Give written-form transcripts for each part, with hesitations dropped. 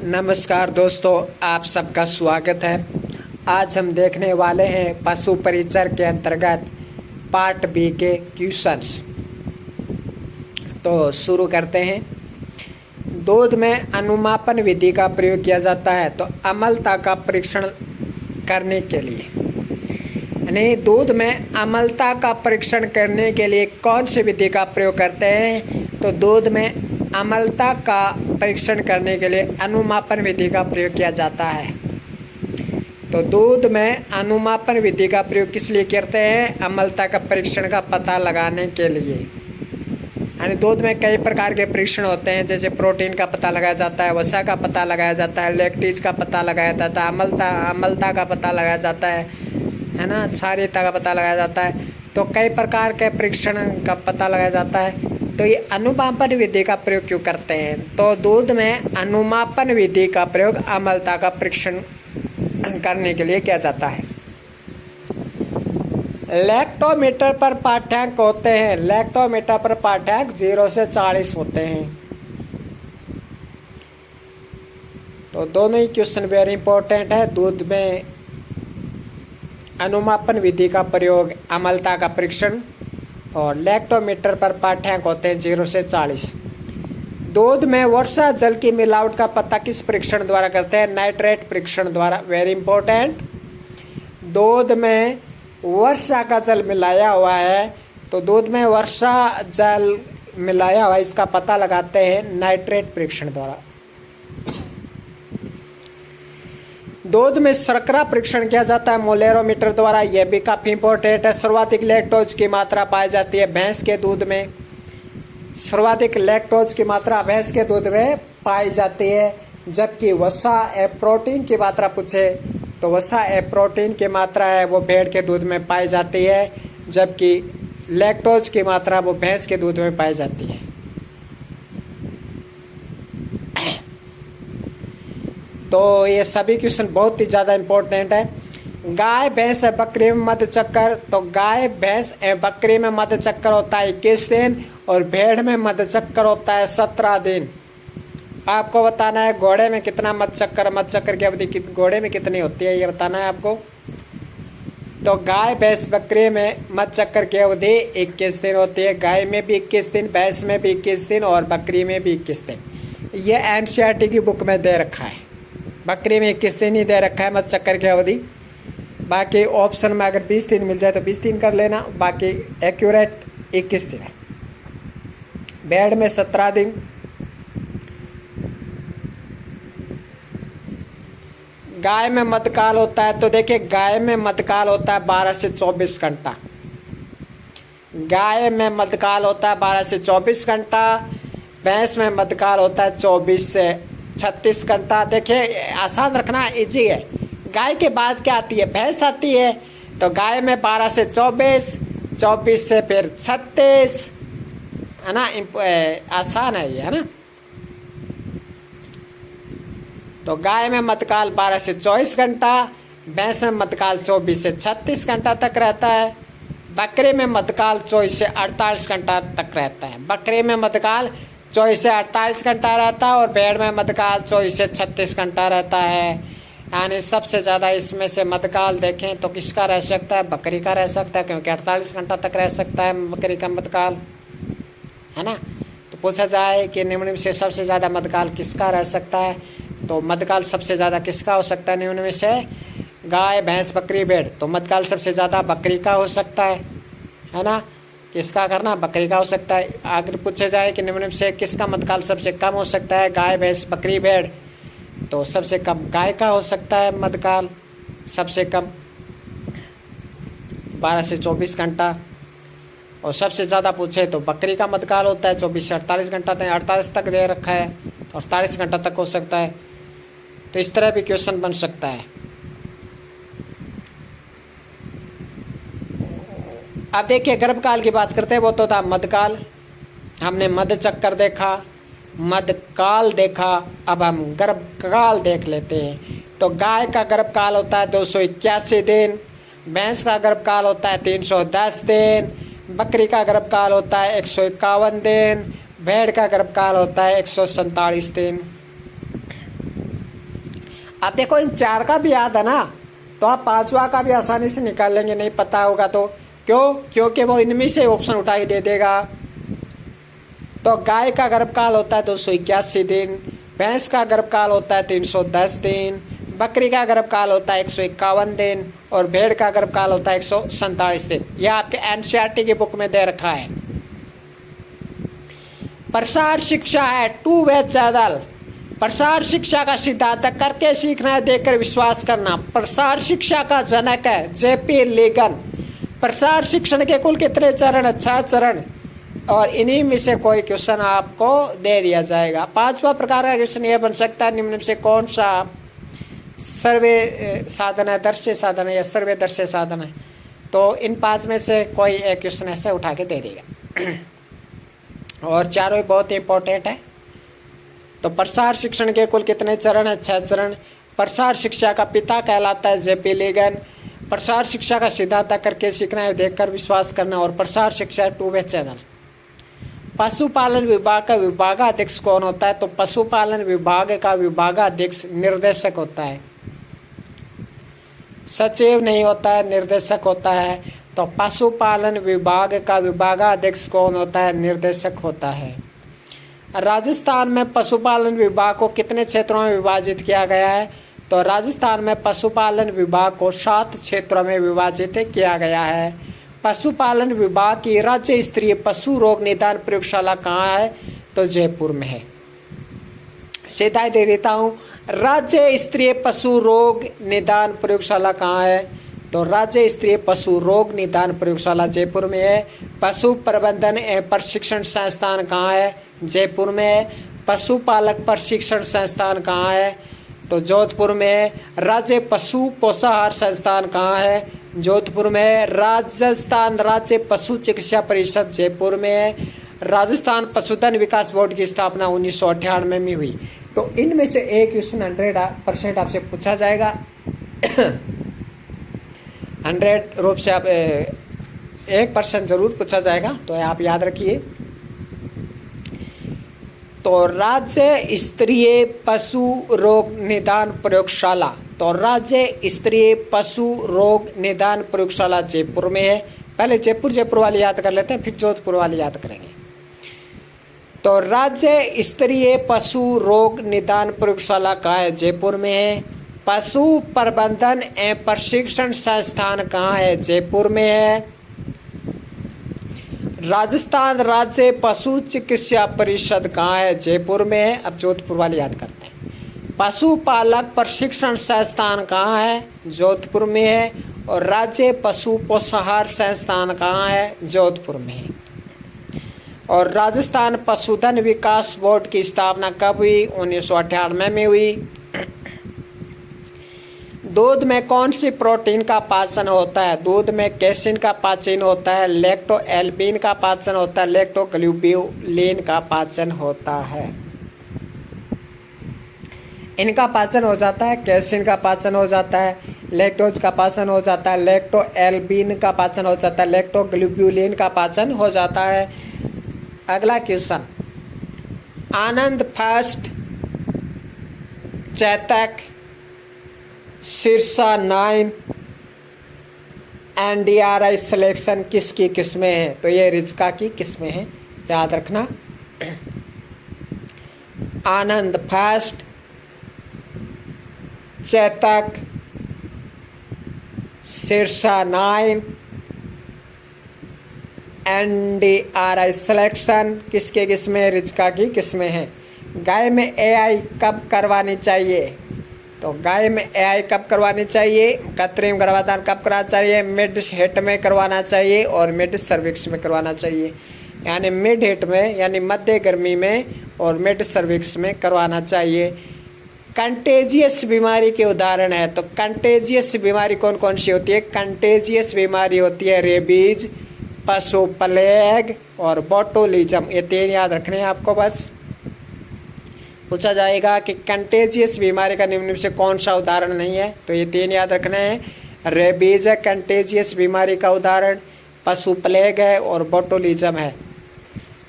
नमस्कार दोस्तों, आप सबका स्वागत है। आज हम देखने वाले हैं पशु परिचर के अंतर्गत पार्ट बी के क्वेश्चंस। तो शुरू करते हैं। दूध में अनुमापन विधि का प्रयोग किया जाता है तो अम्लता का परीक्षण करने के लिए, यानी दूध में अम्लता का परीक्षण करने के लिए कौन सी विधि का प्रयोग करते हैं? तो दूध में अम्लता का परीक्षण करने के लिए अनुमापन विधि का प्रयोग किया जाता है। तो दूध में अनुमापन विधि का प्रयोग किस लिए करते हैं? अम्लता का परीक्षण का पता लगाने के लिए। यानी दूध में कई प्रकार के परीक्षण होते हैं, जैसे प्रोटीन का पता लगाया जाता है, वसा का पता लगाया जाता है, लैक्टेज का पता लगाया जाता है, अम्लता का पता लगाया जाता है ना, क्षारीयता का पता लगाया जाता है। तो कई प्रकार के परीक्षण का पता लगाया जाता है। तो ये अनुमापन विधि का प्रयोग क्यों करते हैं? तो दूध में अनुमापन विधि का प्रयोग अम्लता का परीक्षण करने के लिए किया जाता है। लैक्टोमीटर पर पाठ्यांक होते हैं। लैक्टोमीटर पर पाठ्यांक 0 से 40 होते हैं। तो दोनों ही क्वेश्चन वेरी इंपॉर्टेंट है। दूध में अनुमापन विधि का प्रयोग अम्लता का परीक्षण, और लैक्टोमीटर पर पाठ्यांक होते हैं 0 से 40। दूध में वर्षा जल की मिलावट का पता किस परीक्षण द्वारा करते हैं? नाइट्रेट परीक्षण द्वारा। Very important. दूध में वर्षा का जल मिलाया हुआ है तो दूध में वर्षा जल मिलाया हुआ, इसका पता लगाते हैं नाइट्रेट परीक्षण द्वारा। दूध में शर्करा परीक्षण किया जाता है मोलेरोमीटर द्वारा। यह भी काफी इंपॉर्टेंट है। सर्वाधिक लैक्टोज की मात्रा पाई जाती है भैंस के दूध में। सर्वाधिक लैक्टोज की मात्रा भैंस के दूध में पाई जाती है। जबकि वसा एवं प्रोटीन की मात्रा पूछे तो वसा एवं प्रोटीन की मात्रा है वो भेड़ के दूध में पाई जाती है, जबकि लैक्टोज की मात्रा वो भैंस के दूध में पाई जाती है। तो ये सभी क्वेश्चन बहुत ही ज़्यादा इम्पोर्टेंट है। गाय भैंस बकरी में मध्य चक्कर, तो गाय भैंस बकरी में मध्य चक्कर होता है 21 दिन और भेड़ में मध्य चक्कर होता है 17 दिन। आपको बताना है घोड़े में कितना मध्य चक्कर की अवधि घोड़े में कितनी होती है, ये बताना है आपको। तो गाय भैंस बकरी में मध्य चक्कर की अवधि 21 दिन होती है। गाय में भी 21 दिन, भैंस में भी 21 दिन और बकरी में भी 21 दिन। ये एनसीईआरटी की बुक में दे रखा है। बकरी में 21 दिन ही दे रखा है मध्य चक्कर की अवधि। बाकी ऑप्शन में अगर 20 दिन मिल जाए तो 20 दिन कर लेना, बाकी एक्यूरेट 21 दिन है। भेड़ में 17 दिन, गाय में मध्यकाल होता है। तो देखिए गाय में मध्यकाल होता है 12 से 24 घंटा। गाय में मध्यकाल होता है 12 से 24 घंटा। भैंस में मध्यकाल होता है 24 से 36 घंटा। देखिए आसान रखना, इजी है। गाय के बाद क्या आती है? भैंस आती है। तो गाय में 12 से 24, 24 से फिर 36, है ना। आसान है ये, है ना। तो गाय में मध्यकाल 12 से 24 घंटा, भैंस में मध्यकाल 24 से 36 घंटा तक रहता है। बकरी में मध्यकाल 24 से 48 घंटा तक रहता है। बकरी में मध्यकाल 24 से 48 घंटा रहता है और भेड़ में मध्यकाल 24 से 36 घंटा रहता है। यानी सबसे ज़्यादा इसमें से मध्यकाल देखें तो किसका रह सकता है? बकरी का रह सकता है, क्योंकि 48 घंटा तक रह सकता है बकरी का मध्यकाल, है ना। तो पूछा जाए कि निम्न में से सबसे ज़्यादा मध्यकाल किसका रह सकता है, तो मध्यकाल सबसे ज़्यादा किसका हो सकता है? निम्न में से गाय भैंस बकरी भेड़, तो मध्यकाल सबसे ज़्यादा बकरी का हो सकता है ना। किसका करना? बकरी का हो सकता है। अगर पूछे जाए कि निम्न में से किसका मध्यकाल सबसे कम हो सकता है? गाय भैंस बकरी भेड़, तो सबसे कम गाय का हो सकता है मध्यकाल, सबसे कम 12 से 24 घंटा। और सबसे ज़्यादा पूछे तो बकरी का मध्यकाल होता है 24 से 48 घंटा तक। 48 तक दे रखा है तो 48 घंटा तक हो सकता है। तो इस तरह भी क्वेश्चन बन सकता है। अब देखिए गर्भकाल की बात करते हैं, वो तो था मध्यकाल। हमने मध्य चक्कर देखा, मध्यकाल देखा, अब हम गर्भकाल देख लेते हैं। तो गाय का गर्भकाल होता है 281 दिन, भैंस का गर्भकाल होता है 310 दिन, बकरी का गर्भकाल होता है 151 दिन, भेड़ का गर्भकाल होता है 147 दिन। आप देखो इन 4 का भी याद है ना, तो आप 5वां का भी आसानी से निकाल लेंगे, नहीं पता होगा तो। क्यों? क्योंकि वो इनमें से ऑप्शन उठा के दे देगा। तो गाय का गर्भकाल होता है 281 दिन, भैंस का गर्भकाल होता है 310 दिन, बकरी का गर्भकाल होता है 151 दिन और भेड़ का गर्भकाल होता है 147 दिन। यह आपके एनसीईआरटी की बुक में दे रखा है। प्रसार शिक्षा है टू वे चैनल। प्रसार शिक्षा का सिद्धांत है करके सीखना है, देखकर विश्वास करना। प्रसार शिक्षा का जनक है जेपी लेगन। प्रसार शिक्षण के कुल कितने चरण है? 6 चरण, और इन्हीं में से कोई क्वेश्चन आपको दे दिया जाएगा। 5वां प्रकार का क्वेश्चन यह बन सकता है, निम्न में से कौन सा सर्वे साधन है, दृश्य साधन है या सर्वे दृश्य साधन है? तो इन 5 में से कोई एक क्वेश्चन ऐसे उठा के दे देगा। और चारों ही बहुत इंपॉर्टेंट है। तो प्रसार शिक्षण के कुल कितने चरण है? 6 चरण। प्रसार शिक्षा का पिता कहलाता है जेपी लेगन। प्रसार शिक्षा का सिद्धांत करके सीखना है, देखकर विश्वास करना। और प्रसार शिक्षा टू वे चैनल। पशुपालन विभाग का विभागाध्यक्ष कौन होता है? तो पशुपालन विभाग का विभागाध्यक्ष निर्देशक होता है, सचिव नहीं होता है, निर्देशक होता है। तो पशुपालन विभाग का विभागाध्यक्ष कौन होता है? निर्देशक होता है। राजस्थान में पशुपालन विभाग को कितने क्षेत्रों में विभाजित किया गया है? तो राजस्थान में पशुपालन विभाग को 7 क्षेत्रों में विभाजित किया गया है। पशुपालन विभाग की राज्य स्तरीय पशु रोग निदान प्रयोगशाला कहाँ है? तो जयपुर में है। सीधा दे देता हूँ, राज्य स्तरीय पशु रोग निदान प्रयोगशाला कहाँ है? तो राज्य स्तरीय पशु रोग निदान प्रयोगशाला जयपुर में है। पशु प्रबंधन एवं प्रशिक्षण संस्थान कहाँ है? जयपुर में है। पशुपालक प्रशिक्षण संस्थान कहाँ है? तो जोधपुर में है। राज्य पशु पोषाहार संस्थान कहाँ है? जोधपुर में है। राजस्थान राज्य पशु चिकित्सा परिषद जयपुर में है। राजस्थान पशुधन विकास बोर्ड की स्थापना 1998 में हुई। तो इनमें से एक क्वेश्चन 100% आपसे पूछा जाएगा। 100 रूप से आप 1% जरूर पूछा जाएगा, तो आप याद रखिए। तो राज्य स्तरीय पशु रोग निदान प्रयोगशाला, तो राज्य स्तरीय पशु रोग निदान प्रयोगशाला जयपुर में है। पहले जयपुर वाली याद कर लेते हैं, फिर जोधपुर वाली याद करेंगे। तो राज्य स्तरीय पशु रोग निदान प्रयोगशाला कहाँ है? जयपुर में है। पशु प्रबंधन एवं प्रशिक्षण संस्थान कहाँ है? जयपुर में है। राजस्थान राज्य पशु चिकित्सा परिषद कहाँ है? जयपुर में है। अब जोधपुर वाली याद करते हैं। पशुपालक प्रशिक्षण संस्थान कहाँ है? जोधपुर में है। और राज्य पशु पोषाहार संस्थान कहाँ है? जोधपुर में है। और राजस्थान पशुधन विकास बोर्ड की स्थापना कब हुई? 1998 में हुई। दूध में कौन सी प्रोटीन का पाचन होता है? दूध में कैसिन का पाचन होता है, लैक्टोएल्बिन का पाचन होता है, लैक्टोग्लोब्युलिन का पाचन होता है। इनका पाचन हो जाता है, कैसिन का पाचन हो जाता है, लैक्टोज का पाचन हो जाता है, लैक्टोएल्बिन का पाचन हो जाता है, लैक्टोग्लोब्युलिन का पाचन हो जाता है। अगला क्वेश्चन, आनंद फर्स्ट, चैतक, सिरसा 9, NDRI सिलेक्शन किसकी किस्में हैं? तो ये रिज्का की किस्में हैं, याद रखना। आनंद फर्स्ट, चैतक, सिरसा 9, NDRI सिलेक्शन किसके किस्में? रिज्का की किस्में हैं। गाय में AI कब करवानी चाहिए? तो गाय में AI कब करवानी चाहिए? कृत्रिम गर्भाधान कब कराना चाहिए? मिड हिट में करवाना चाहिए और मिड सर्विक्स में करवाना चाहिए। यानी मिड हिट में यानी मध्य गर्मी में और मिड सर्विक्स में करवाना चाहिए। कंटेजियस बीमारी के उदाहरण है, तो कंटेजियस बीमारी कौन कौन सी होती है? कंटेजियस बीमारी होती है रेबीज, पशु प्लेग और बोटुलिज्म। ये 3 याद रखने हैं आपको। बस पूछा जाएगा कि कंटेजियस बीमारी का निम्न में से कौन सा उदाहरण नहीं है? तो ये 3 याद रखने हैं। रेबीज है कंटेजियस बीमारी का उदाहरण, पशु प्लेग है और बोटुलिज्म है।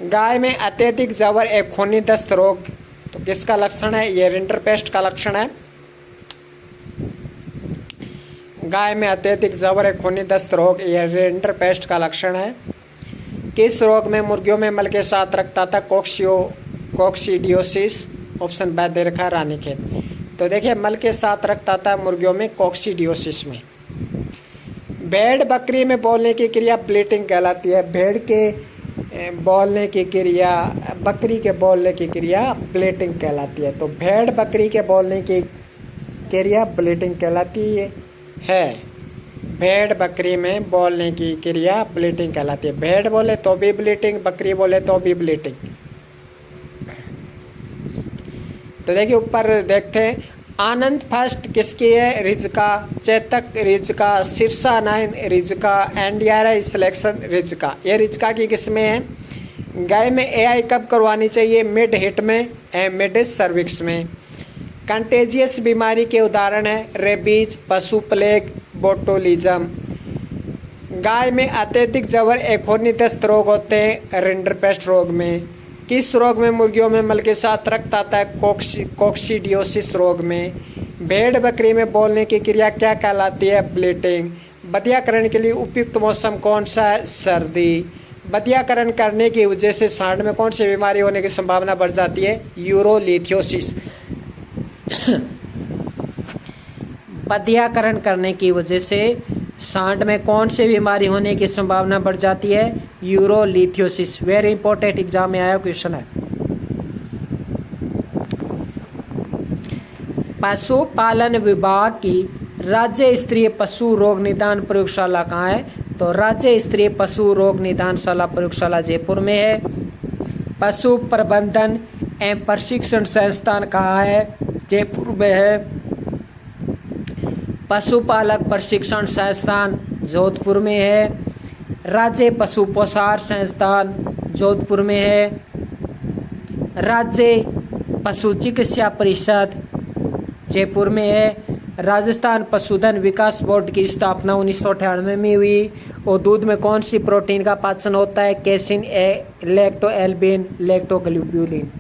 गाय में अत्यधिक जबर एक खूनी दस्त रोग तो किसका लक्षण है? ये रिंटरपेस्ट का लक्षण है। गाय में अत्यधिक जबर खूनी दस्त रोग यह रिंडरपेस्ट का लक्षण है। किस रोग में मुर्गियों में मल के साथ रखता था कोक्सीडियोसिस। ऑप्शन ब दे रखा रानीखेत। तो देखिए मल के साथ रखता था मुर्गियों में कोक्सीडियोसिस में। भेड़ बकरी में बोलने की क्रिया ब्लीटिंग कहलाती है। भेड़ के बोलने की क्रिया, बकरी के बोलने की क्रिया ब्लीटिंग कहलाती है। तो भेड़ बकरी के बोलने की क्रिया ब्लीटिंग कहलाती है। भेड़ बकरी में बोलने की क्रिया ब्लीटिंग कहलाती है। भेड़ बोले तो भी ब्लीटिंग, बकरी बोले तो भी ब्लीटिंग। तो देखिए ऊपर देखते हैं, आनंद फर्स्ट किसकी है? रिजका, चेतक रिजका, शीर्षा नाइन रिजका, एनडीआरआई सिलेक्शन रिजका। ये रिजका की किस्में हैं। गाय में एआई कब करवानी चाहिए? मिड हिट में, मिड सर्विक्स में। कंटेजियस बीमारी के उदाहरण है रेबीज, पशु प्लेग, बोटुलिज्म। गाय में अत्यधिक जबर एखोनी दस्त रोग होते हैं रिंडरपेस्ट रोग में। किस रोग में मुर्गियों में मल के साथ रक्त आता है? कोक्सीडियोसिस रोग में। भेड़ बकरी में बोलने की क्रिया क्या कहलाती है? ब्लीटिंग। बधियाकरण के लिए उपयुक्त मौसम कौन सा है? सर्दी। बधियाकरण करने की वजह से सांड में कौन सी बीमारी होने की संभावना बढ़ जाती है? यूरोलिथियोसिस। बधियाकरण करने की वजह से सांड में कौन सी बीमारी होने की संभावना बढ़ जाती है? यूरोलिथियोसिस। वेरी इंपॉर्टेंट, एग्जाम में आया क्वेश्चन है। पशुपालन विभाग की राज्य स्तरीय पशु रोग निदान प्रयोगशाला कहाँ है? तो राज्य स्तरीय पशु रोग निदानशाला प्रयोगशाला जयपुर में है। पशु प्रबंधन एवं प्रशिक्षण संस्थान कहाँ है? जयपुर में है। पशुपालक प्रशिक्षण संस्थान जोधपुर में है। राज्य पशु पोषार संस्थान जोधपुर में है। राज्य पशु चिकित्सा परिषद जयपुर में है। राजस्थान पशुधन विकास बोर्ड की स्थापना 1998 में हुई। और दूध में कौन सी प्रोटीन का पाचन होता है? कैसिन, लैक्टोएल्बिन, लैक्टोग्लोब्यूलिन।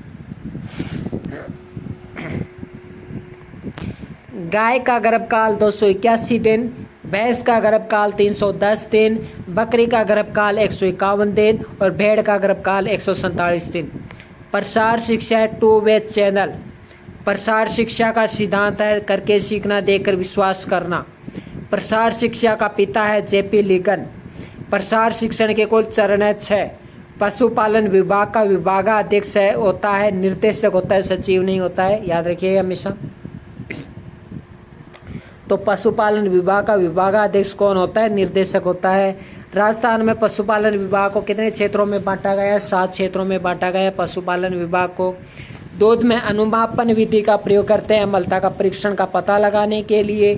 गाय का गर्भकाल 281 दिन, भैंस का गर्भकाल 310 दिन, बकरी का गर्भकाल 151 दिन और भेड़ का गर्भकाल 147 दिन। प्रसार शिक्षा है टू वे चैनल। प्रसार शिक्षा का सिद्धांत है करके सीखना, देकर विश्वास करना। प्रसार शिक्षा का पिता है जेपी लिगन। प्रसार शिक्षण के कुल चरण है 6। पशुपालन विभाग का विभागाध्यक्ष होता है, निर्देशक होता है, सचिव नहीं होता है, याद रखिएगा हमेशा। तो पशुपालन विभाग का विभागाध्यक्ष कौन होता है? निर्देशक होता है। राजस्थान में पशुपालन विभाग को कितने क्षेत्रों में बांटा गया है? 7 क्षेत्रों में बांटा गया है पशुपालन विभाग को। दूध में अनुमापन विधि का प्रयोग करते हैं अम्लता का परीक्षण का पता लगाने के लिए।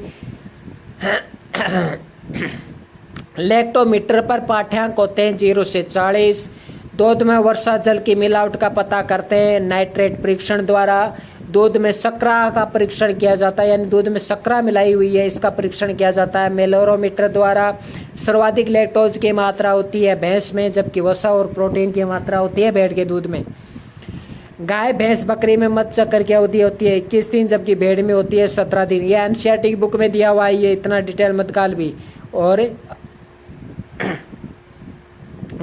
लैक्टोमीटर पर पाठ्यांक होते हैं 0 से 40। दूध में वर्षा जल की मिलावट का पता करते हैं नाइट्रेट परीक्षण द्वारा। दूध में शर्करा का परीक्षण किया जाता है, यानी दूध में शर्करा मिलाई हुई है, इसका परीक्षण किया जाता है मेलोरोमीटर द्वारा। सर्वाधिक लैक्टोज की मात्रा होती है भैंस में, जबकि वसा और प्रोटीन की मात्रा होती है भेड़ के दूध में। गाय भैंस बकरी में मत चक्कर की अवधि होती है 21 दिन, जबकि भेड़ में होती है 17 दिन। ये एनसीईआरटी बुक में दिया हुआ है, ये इतना डिटेल मध्यकाल भी और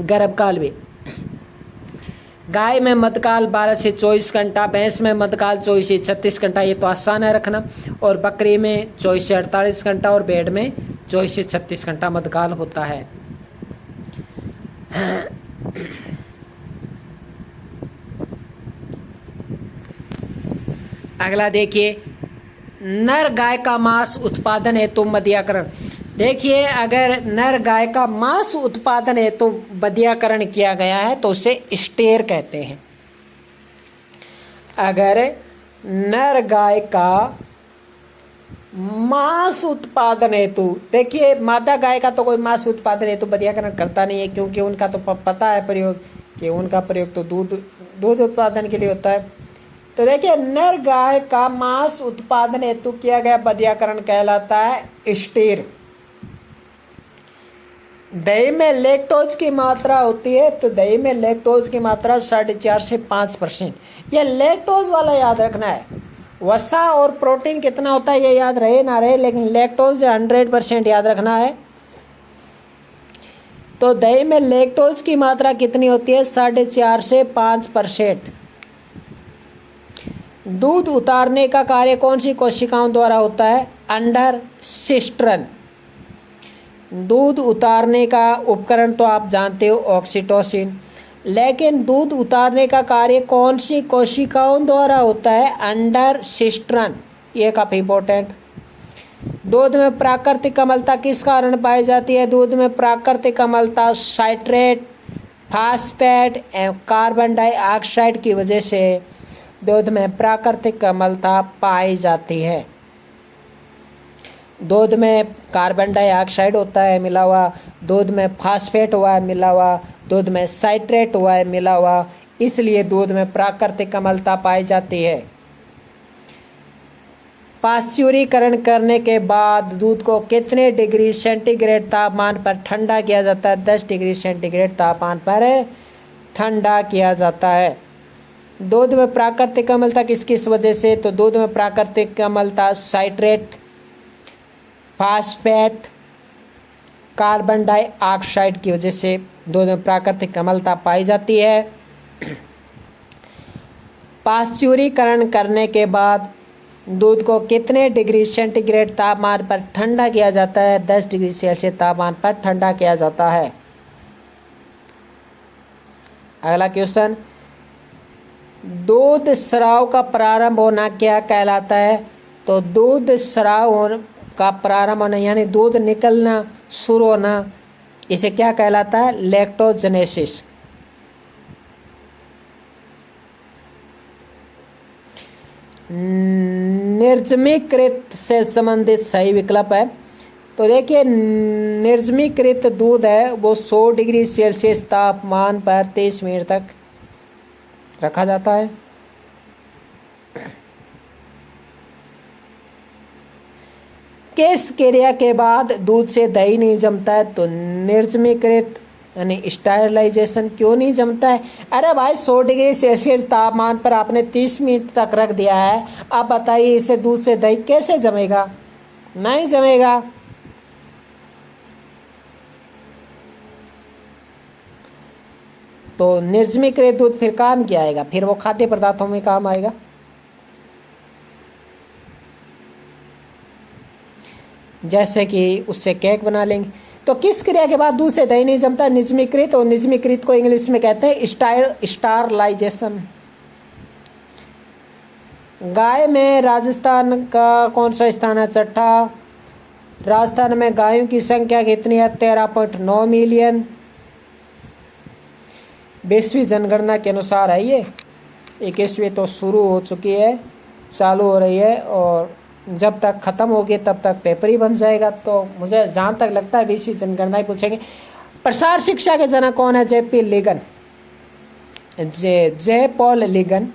गर्भकाल भी। गाय में मध्यकाल 12 से 24 घंटा, भैंस में मध्यकाल 24 से 36 घंटा, ये तो आसान है रखना। और बकरी में 24 से 48 घंटा और भेड़ में 24 से 36 घंटा मध्यकाल होता है। अगला देखिए, नर गाय का मांस उत्पादन हेतु बधियाकरण। देखिए अगर नर गाय का मांस उत्पादन हेतु बधियाकरण किया गया है तो उसे स्टेयर कहते हैं। अगर नर गाय का मांस उत्पादन हेतु, देखिए मादा गाय का तो कोई मांस उत्पादन हेतु बधियाकरण करता नहीं है, क्योंकि उनका तो पता है प्रयोग कि उनका प्रयोग तो दूध उत्पादन के लिए होता है। तो देखिए नर गाय का मांस उत्पादन हेतु किया गया बधियाकरण कहलाता है स्टेयर। दही में लैक्टोज की मात्रा होती है, तो दही में लैक्टोज की मात्रा 4.5 से 5%। यह लैक्टोज वाला याद रखना है। वसा और प्रोटीन कितना होता है ये याद रहे ना रहे, लेकिन लैक्टोज 100% याद रखना है। तो दही में लैक्टोज की मात्रा कितनी होती है? 4.5 से 5%। दूध उतारने का कार्य कौन सी कोशिकाओं द्वारा होता है? अंडर सिस्ट्रन। दूध उतारने का उपकरण तो आप जानते हो ऑक्सीटोसिन, लेकिन दूध उतारने का कार्य कौन सी कोशिकाओं द्वारा होता है? अंडर सिस्ट्रन। ये काफ़ी इंपॉर्टेंट। दूध में प्राकृतिक अम्लता किस कारण पाई जाती है? दूध में प्राकृतिक अम्लता साइट्रेट, फास्फेट एवं कार्बन डाइऑक्साइड की वजह से दूध में प्राकृतिक अम्लता पाई जाती है। दूध में कार्बन डाइऑक्साइड होता है मिला हुआ, दूध में फास्फेट हुआ है मिला हुआ, दूध में साइट्रेट हुआ है मिला हुआ, इसलिए दूध में प्राकृतिक अम्लता पाई जाती है। पाश्चुरीकरण करने के बाद दूध को कितने डिग्री सेंटीग्रेड तापमान पर ठंडा किया जाता है? 10 डिग्री सेंटीग्रेड तापमान पर ठंडा किया जाता है। दूध में प्राकृतिक अम्लता किस किस वजह से? तो दूध में प्राकृतिक अम्लता साइट्रेट, फास्फेट, कार्बन डाइऑक्साइड की वजह से दूध में प्राकृतिक अम्लता पाई जाती है। पाश्चुरीकरण करने के बाद दूध को कितने डिग्री सेंटीग्रेड तापमान पर ठंडा किया जाता है? 10 डिग्री सेल्सियस तापमान पर ठंडा किया जाता है। अगला क्वेश्चन, दूध स्राव का प्रारंभ होना क्या कहलाता है? तो दूध स्राव का प्रारंभ होना यानी दूध निकलना शुरू होना, इसे क्या कहलाता है? लैक्टोजेनेसिस। निर्जमीकृत से संबंधित सही विकल्प है। तो देखिए निर्जमीकृत दूध है वो 100 डिग्री सेल्सियस तापमान पर 30 मिनट तक रखा जाता है। किस क्रिया के बाद दूध से दही नहीं जमता है? तो निर्जमीकृत यानी स्टरलाइजेशन। क्यों नहीं जमता है? अरे भाई 100 डिग्री सेल्सियस तापमान पर आपने 30 मिनट तक रख दिया है, अब बताइए इसे दूध से दही कैसे जमेगा? नहीं जमेगा। तो निर्जमीकृत दूध फिर काम क्या आएगा? फिर वो खाद्य पदार्थों में काम आएगा। जैसे कि उससे केक बना लेंगे। तो किस क्रिया के बाद दूध से दही नहीं जमता? निजमीकृत। और निजमीकृत को इंग्लिश में कहते हैं स्टारलाइजेशन। गाय में राजस्थान का कौन सा स्थान है? छठा। राजस्थान में गायों की संख्या कितनी है? 13.9 मिलियन। 20वीं जनगणना के अनुसार है ये। 21वीं तो शुरू हो चुकी है, चालू हो रही है, और जब तक ख़त्म होगी तब तक पेपर ही बन जाएगा। तो मुझे जहाँ तक लगता है 20वीं जनगणना ही पूछेंगे। प्रसार शिक्षा के जनक कौन है? JP Leagan. J Paul Leagan,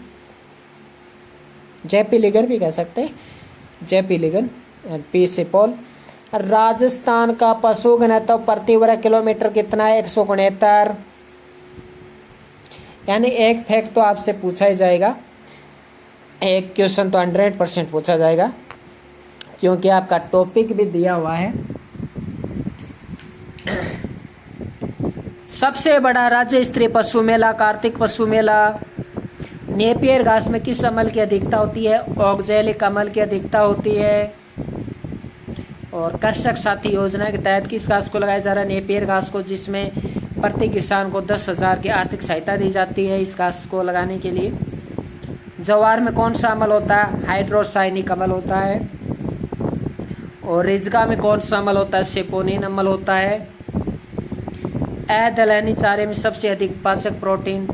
JP Leagan भी कह सकते हैं, जेपी लिगन, पी से पॉल। राजस्थान का पशु घनत्व प्रति वर्ग किलोमीटर कितना है? 169। यानी एक फैक्ट तो आपसे पूछा ही जाएगा, एक क्वेश्चन तो 100% पूछा जाएगा, क्योंकि आपका टॉपिक भी दिया हुआ है। सबसे बड़ा राज्य स्तरीय पशु मेला कार्तिक पशु मेला। नेपियर घास में किस अम्ल की अधिकता होती है? ऑक्जेलिक अम्ल की अधिकता होती है। और कृषक साथी योजना के तहत किस घास को लगाया जा रहा है? नेपियर घास को, जिसमें प्रति किसान को 10,000 की आर्थिक सहायता दी जाती है इस घास को लगाने के लिए। ज्वार में कौन सा अम्ल होता है? हाइड्रोसाइनिक अम्ल होता है। और रिजगा में कौन सा अम्ल होता है? सेपोनिन अम्ल होता है। दलहनी चारे में सबसे अधिक पाचक प्रोटीन,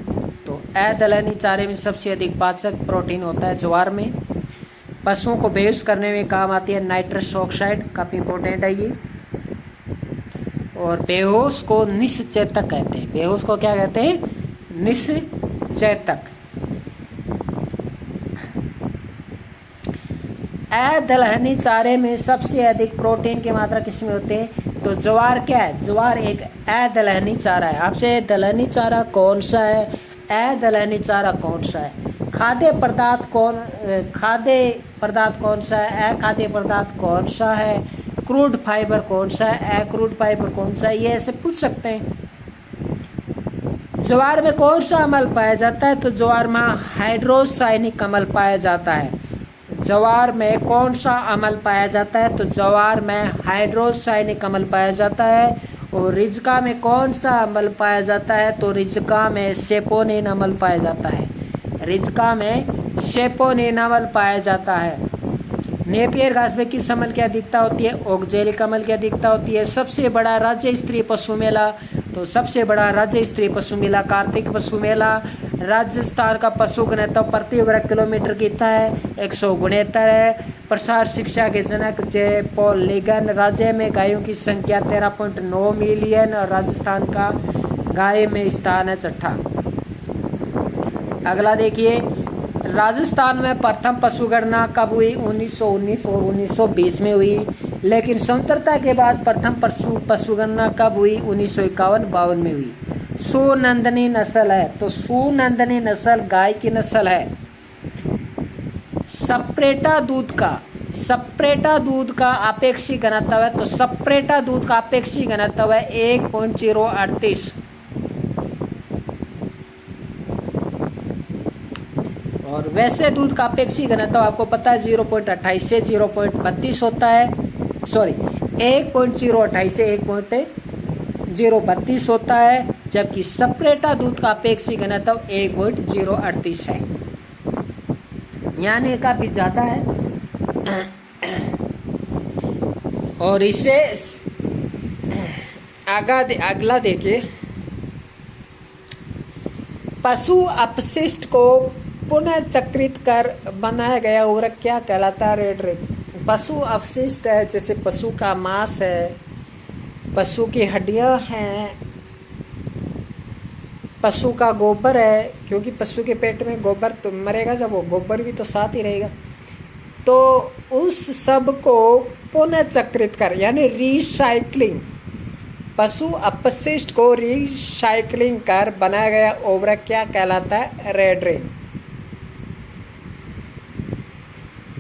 तो दलहनी चारे में सबसे अधिक पाचक प्रोटीन होता है ज्वार में। पशुओं को बेहोश करने में काम आती है नाइट्रस ऑक्साइड, काफ़ी इंपॉर्टेंट है ये। और बेहोश को निश्चेतक कहते हैं। बेहोश को क्या कहते हैं? निश्चेतक। दलहनी चारे में सबसे अधिक प्रोटीन की मात्रा किसमें होती है? तो ज्वार क्या है? ज्वार एक दलहनी चारा है। आपसे दलहनी चारा कौन सा है? दलहनी चारा कौन सा है? खाद्य पदार्थ कौन सा है, अखाद्य पदार्थ कौन सा है, क्रूड फाइबर कौन सा है, अक्रूड फाइबर कौन सा है, ये ऐसे पूछ सकते हैं। ज्वार में कौन सा अम्ल पाया जाता है, तो ज्वार में हाइड्रोसायनिक अम्ल पाया जाता है। ज्वार में कौन सा अम्ल पाया जाता है, तो ज्वार में हाइड्रोसायनिक अम्ल पाया जाता है। और रिज्का में कौन सा अम्ल पाया जाता है, तो रिज्का में सेपोनिन अम्ल पाया जाता है। रिज्का में सेपोनिन अम्ल पाया जाता है। नेपियर घास में किस अम्ल की अधिकता होती है, ऑक्जेलिक अम्ल की अधिकता होती है। सबसे बड़ा राज्य स्तरीय पशु मेला, तो सबसे बड़ा राज्य स्तरीय पशु मेला कार्तिक पशु मेला। राजस्थान का पशु घनत्व प्रति वर्ग किलोमीटर कितना है, 169 है। प्रसार शिक्षा के जनक जय पॉल लेगन। राज्य में गायों की संख्या 13.9 मिलियन और राजस्थान का गाय में स्थान है 6ठा। अगला देखिए, राजस्थान में प्रथम पशु गणना कब हुई, 1919 और 1920 में हुई। लेकिन स्वतंत्रता के बाद प्रथम पशु गणना कब हुई, 1951-52 में हुई। सुनंदनी नस्ल है, तो सुनंदनी नस्ल गाय की नस्ल है। सप्रेटा दूध का अपेक्षित घनत्व है, तो सप्रेटा दूध का अपेक्षित घनत्व है 1.038। और वैसे दूध का अपेक्षित घनत्व आपको पता है 0.28 से 0.32 होता है। सॉरी, 1.028 से 1.032 होता है, जबकि सप्रेटा दूध का अपेक्षित घनत्व 1.038 है, यानी काफी ज्यादा है। और इससे अगला देखिए, पशु अपशिष्ट को पुनः चक्रित कर बनाया गया उर्वरक क्या कहलाता है, रेड रेड। पशु अपशिष्ट है, जैसे पशु का मांस है, पशु की हड्डियां हैं, पशु का गोबर है, क्योंकि पशु के पेट में गोबर तो मरेगा जब, वो गोबर भी तो साथ ही रहेगा। तो उस सब को पुनः चक्रित कर, यानी रिसाइकलिंग, पशु अपशिष्ट को रिसाइकलिंग कर बनाया गया उर्वरक क्या कहलाता है, रेड रेन।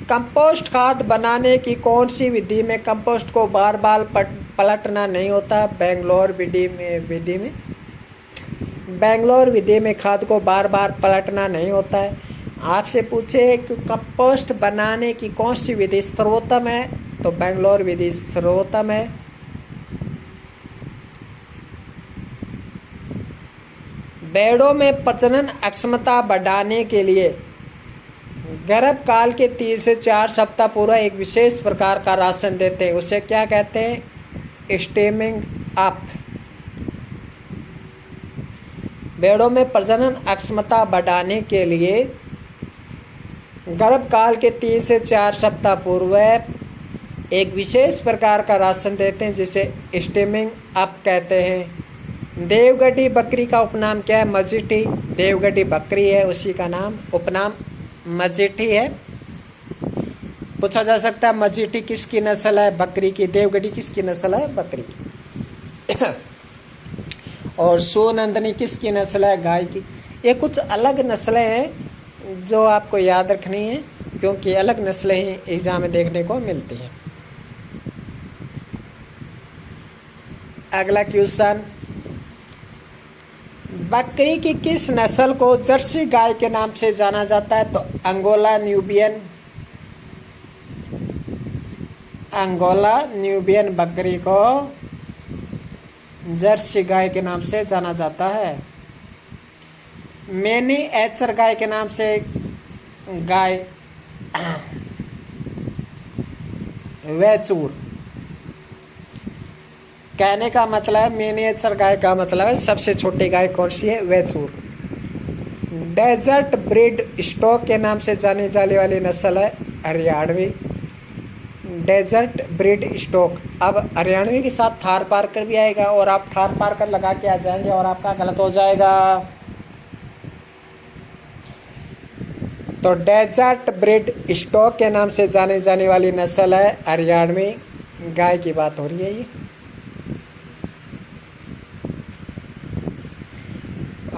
कंपोस्ट खाद बनाने की कौन सी विधि में कंपोस्ट को बार बार पलटना नहीं होता, बेंगलोर विधि में खाद को बार बार पलटना नहीं होता है। आपसे पूछे कि कंपोस्ट बनाने की कौन सी विधि सर्वोत्तम है, तो बेंगलोर विधि सर्वोत्तम है। भेड़ों में प्रजनन अक्षमता बढ़ाने के लिए गर्भकाल के 3 से 4 सप्ताह पूर्व एक विशेष प्रकार का राशन देते हैं, उसे क्या कहते हैं, स्टेमिंग अप। भेड़ों में प्रजनन अक्षमता बढ़ाने के लिए गर्भकाल के 3 से 4 सप्ताह पूर्व एक विशेष प्रकार का राशन देते हैं, जिसे स्टेमिंग अप कहते हैं। देवगढ़ी बकरी का उपनाम क्या है, मजीठी। देवगढ़ी बकरी है, उसी का नाम उपनाम मजीठी है। पूछा जा सकता है मजीठी किसकी नस्ल है, बकरी की। देवगढ़ी किसकी नस्ल है, बकरी की। और सोनंदनी किसकी नस्ल है, गाय की। ये कुछ अलग नस्लें हैं जो आपको याद रखनी है, क्योंकि अलग नस्लें ही एग्जाम में देखने को मिलती हैं। अगला क्वेश्चन, बकरी की किस नस्ल को जर्सी गाय के नाम से जाना जाता है, तो अंगोला न्यूबियन बकरी को जर्सी गाय के नाम से जाना जाता है। मिनिएचर गाय के नाम से गाय वैचूर। कहने का मतलब है मिनिएचर गाय का मतलब है सबसे छोटी गाय कौन सी है, वैचूर। डेजर्ट ब्रीड स्टॉक के नाम से जानी जाने वाली नस्ल है हरियाणवी। Desert breed stock. अब हरियाणवी के साथ थार पारकर भी आएगा और आप थार पारकर लगा के आ जाएंगे और आपका गलत हो जाएगा। तो डेजर्ट ब्रीड स्टॉक के नाम से जाने जाने वाली नस्ल है हरियाणवी गाय की बात हो रही है ये।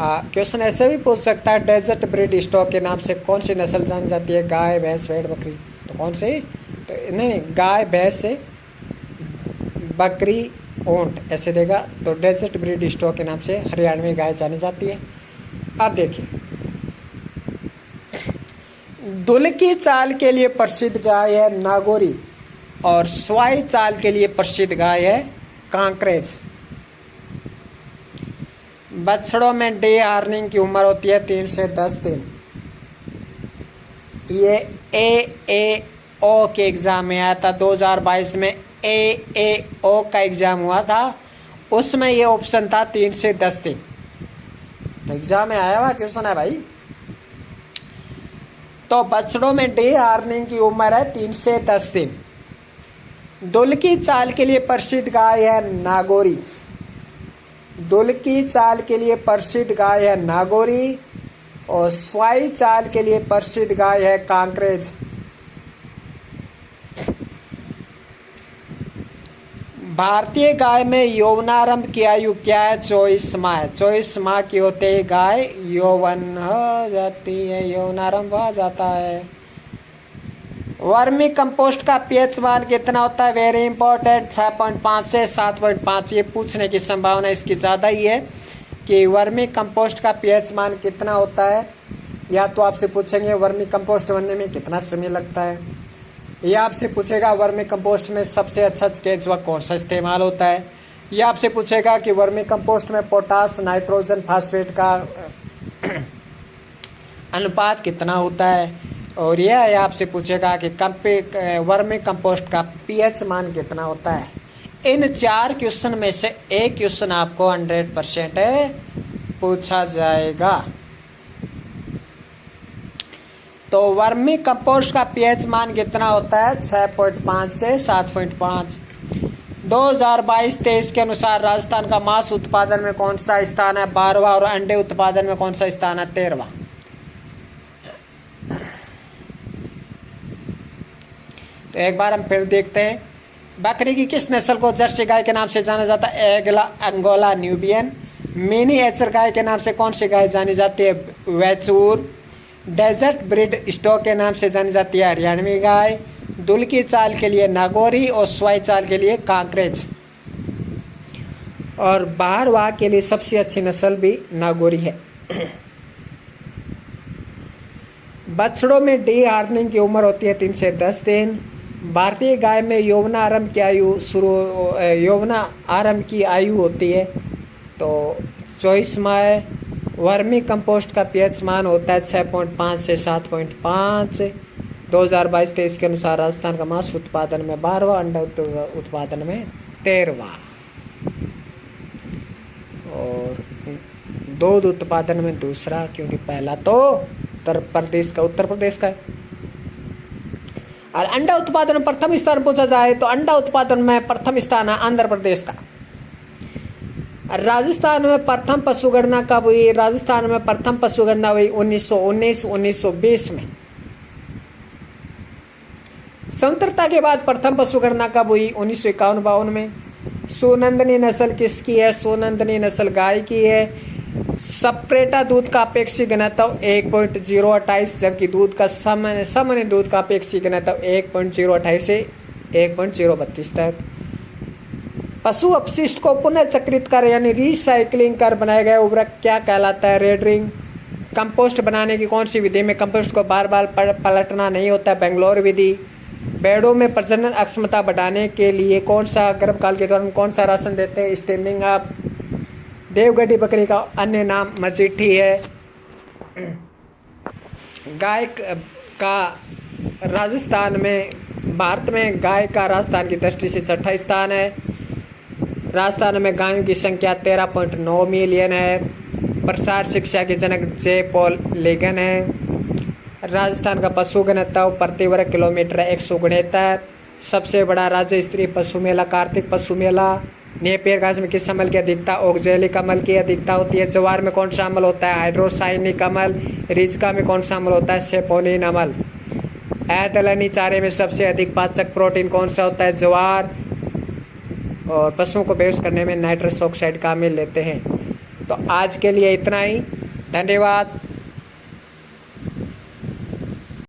क्वेश्चन ऐसे भी पूछ सकता है, डेजर्ट ब्रीड स्टॉक के नाम से कौन सी नस्ल जानी जाती है? गाय, भैंस, भेड़, बकरी। तो कौन सी? तो नहीं, गाय, भैंस, बकरी, ऊंट, ऐसे देगा। तो डेजर्ट ब्रीड स्टॉक के नाम से हरियाणवी गाय जानी जाती है। अब देखिए, दुल की चाल के लिए प्रसिद्ध गाय है नागौरी और स्वाई चाल के लिए प्रसिद्ध गाय है कांकरेज। बछड़ों में डे हार्निंग की उम्र होती है 3 से 10 दिन। ये AAO के एग्जाम में आया था 2022 में। AAO का एग्जाम हुआ था, उसमें ये ऑप्शन था 3 से 10 दिन। तो एग्जाम में आया हुआ क्वेश्चन है भाई। तो बछड़ों में डे हार्निंग की उम्र है 3 से 10 दिन। दुल की चाल के लिए प्रसिद्ध गाय है नागौरी। दुल की चाल के लिए प्रसिद्ध गाय है नागौरी और स्वाई चाल के लिए प्रसिद्ध गाय है कांकरेज। भारतीय गाय में यौवनारंभ की आयु क्या है? 24 माह है। 24 माह की होते ही गाय यौवन हो जाती है, यौवनारंभ हो जाता है। वर्मी कंपोस्ट का पीएच मान कितना होता है? वेरी इंपॉर्टेंट, 6.5 से 7.5। ये पूछने की संभावना इसकी ज़्यादा ही है कि वर्मी कंपोस्ट का पीएच मान कितना होता है। या तो आपसे पूछेंगे वर्मी कंपोस्ट बनने में कितना समय लगता है, या आपसे पूछेगा वर्मी कंपोस्ट में सबसे अच्छा केंचुआ कौन सा इस्तेमाल होता है, या आपसे पूछेगा कि वर्मी कंपोस्ट में पोटास, नाइट्रोजन, फास्फेट का अनुपात कितना होता है, और यह आपसे पूछेगा कि वर्मी कंपोस्ट का पीएच मान कितना होता है। इन 4 क्वेश्चन में से एक क्वेश्चन आपको 100% पूछा जाएगा। तो वर्मी कंपोस्ट का पीएच मान कितना होता है? 6.5 से 7.5। 2022-23 के अनुसार राजस्थान का मांस उत्पादन में कौन सा स्थान है? 12वां। और अंडे उत्पादन में कौन सा स्थान है? 13वां। तो एक बार हम फिर देखते हैं, बकरी की किस नस्ल को जर्सी गाय के नाम से जाना जाता है? Anglo Nubian. मिनी एचर गाय के नाम से कौन सी गाय जानी जाती है? वैचूर। डेजर्ट ब्रीड स्टॉक के नाम से जानी जाती है हरियाणवी गाय। दुल की चाल के लिए नागौरी और स्वाई चाल के लिए कांकरेज। और बाहरवा के लिए सबसे अच्छी नस्ल भी नागौरी है। बछड़ों में डी हार्निंग की उम्र होती है 3 से 10 दिन। भारतीय गाय में यौवनारंभ की आयु होती है तो 24 माह। वर्मी कंपोस्ट का पीएच मान होता है 6.5 से 7.5। 2022-23 के अनुसार राजस्थान का मांस उत्पादन में 12वां, अंडा उत्पादन में 13वां, और दूध उत्पादन में दूसरा, क्योंकि पहला तो उत्तर प्रदेश का है। और अंडा उत्पादन में प्रथम स्थान पूछा जाए तो अंडा उत्पादन में प्रथम स्थान है आंध्र प्रदेश का। राजस्थान में प्रथम पशुगणना कब हुई? राजस्थान में प्रथम पशुगणना हुई 1919-1920 में। स्वतंत्रता के बाद प्रथम पशुगणना कब हुई? 1951-52 में। सोनंदनी नस्ल किसकी है? सोनंदनी नस्ल गाय की है। सप्रेटा दूध का अपेक्षित घनत्व 1.028, जबकि दूध का सामान्य दूध का अपेक्षित घनत्व 1.028 से 1.032 तक। पशु अपशिष्ट को पुनः चक्रित कर यानी रिसाइकलिंग कर बनाया गया उर्वरक क्या कहलाता है? रेडरिंग। कंपोस्ट बनाने की कौन सी विधि में कंपोस्ट को बार बार पलटना नहीं होता? बेंगलोर विधि। भेड़ों में प्रजनन अक्षमता बढ़ाने के लिए कौन सा गर्भकाल के दौरान कौन सा राशन देते हैं? Steaming up. देवगढ़ी बकरी का अन्य नाम मजीठी है। गाय का राजस्थान में, भारत में गाय का राजस्थान की दृष्टि से 6ठा स्थान है। राजस्थान में गायों की संख्या 13.9 मिलियन है। प्रसार शिक्षा के जनक जे पॉल लेगन है। राजस्थान का पशु घनत्व प्रति वर्ग किलोमीटर 169। सबसे बड़ा राज्य स्तरीय पशु मेला कार्तिक पशु मेला। नेपियर घास में किस अम्ल की अधिकता? ऑक्जेलिक अम्ल की अधिकता होती है। ज्वार में कौन सा अम्ल होता है? हाइड्रोसाइनिक अम्ल। रिजका में कौन सा अम्ल होता है? सेपोनिन अम्ल। दलहनी चारे में सबसे अधिक पाचक प्रोटीन कौन सा होता है? ज्वार। और पशुओं को बेहोश करने में नाइट्रस ऑक्साइड का अम्ल लेते हैं। तो आज के लिए इतना ही। धन्यवाद।